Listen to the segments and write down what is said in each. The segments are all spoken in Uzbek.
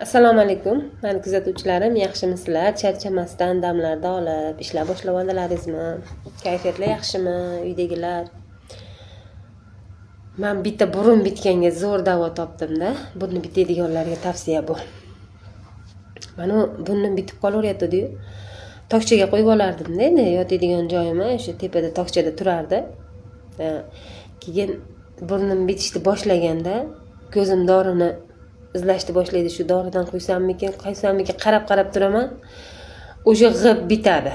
Assalomu alaykum. Meni kuzatuvchilarim, yaxshimisizlar? Charchamasdan damlarda olib, ishlar boshlab oldilaringizmi? Kayfiyatlar yaxshimi? Uydagilar? Men bitta burun bitganga zo'r davo topdim-da. Burni bitadiganlarga tavsiya bu. Mana burnim bitib qolaveryapti-yu. Tokchaga qo'yib olardim-da, endi yotadigan joyim o'sha tepada tokchada turardi. Keyin burnim bitishni boshlaganda ko'zim dorini izlashni boshlaydi. Shu doridan quysammikin qarab turaman. O'sha g'ib bitadi.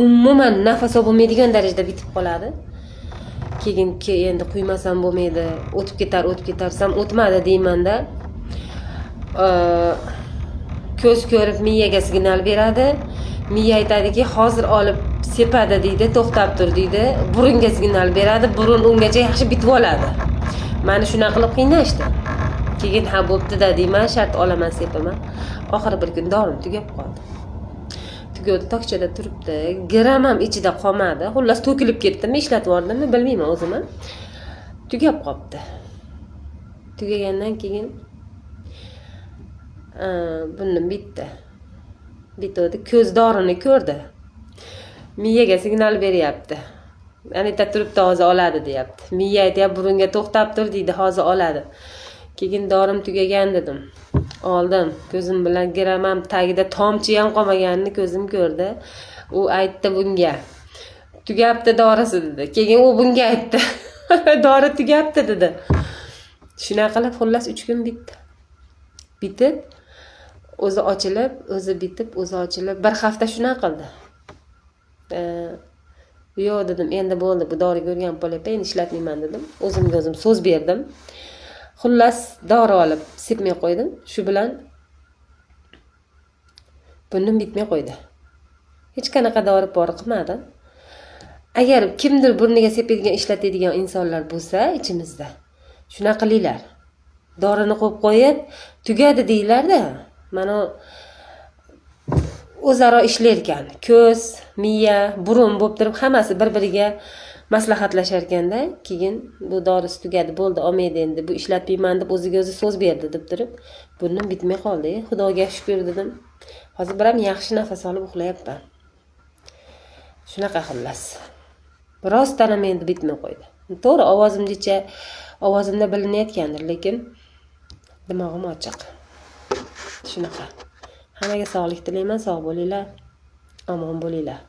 Umuman nafas olmaydigan darajada bitib qoladi. Keyin endi quymasam bo'lmaydi. O'tib ketarsam o'tmadi deyman-da. Ko'z ko'rib miyaga signal beradi. Miya aytadiki, hozir olib sepadi deydi, to'xtab tur deydi. Burunga signal beradi. Burun ungacha yaxshi bitib oladi. Meni shunaqa qilib qiynashdi. Keyin ha bo'pti-da deyman, shart olaman sepaman. Oxiri bir kun dorim tugab qoldi. Tugadi, tokchada turibdi. Gram ham ichida qolmadi. Xullas to'kilib ketdimi, ishlatib yubordimmi bilmayman o'zim ham. Tugab qolibdi. Tugagandan keyin bundan bitdi. Bitdi, ko'z dorini ko'rdi. Miyaga signal beryapti. Anita turibdi, hozir oladi deyapti. Miya aytayapti, burunga to'xtab tur deydi, hozir oladi. Keyin dorim tugagan dedim. Oldim. Ko'zim bilan giramam tagida tomchi ham qolmaganini ko'zim ko'rdi. U aytdi bunga. Tugabdi dorisi dedi. Keyin u bunga aytdi. Dori tugabdi dedi. Shunaqa qilib xullas 3 kun bitdi. Bitib, o'zi ochilib, o'zi bitib, o'zi ochilib, bir hafta shunaqa qildi. Yo'q dedim, endi bo'ldi, bu dori ko'rgan bo'lyapti, endi ishlatmayman dedim. O'zimga o'zim so'z berdim. Xullas dori olib sepmay qo'ydim. Shu bilan burnim bitmay qo'ydi. Hech qanaqa dori pori qilmadim. Agar kimdir burniga sepadigan, ishlatadigan insonlar bo'lsa ichimizda, shunaqa qilinglar. Dorini qo'yib qo'yib, tugadi deylar-da. Mana o'zaro ishlar ekan. Ko'z, miya, burun bo'lib turib hammasi bir-biriga maslahatlashar ekanda, keyin bu dorisi tugadi, bo'ldi, olmaydi endi, bu ishlatmayman deb o'ziga o'zi so'z berdi deb turib, burnim bitmay qoldi. Xudoga shukr dedim. Hozir biram yaxshi nafas olib uxlayapman. Shunaqa xullas. Biroz tanam endi bitmay qo'ydi. To'g'ri, ovozimda bilinayotgandir, lekin dimog'im ochiq. Shunaqa. Hammaga sog'lik tilayman, sog' bo'linglar, omon bo'linglar.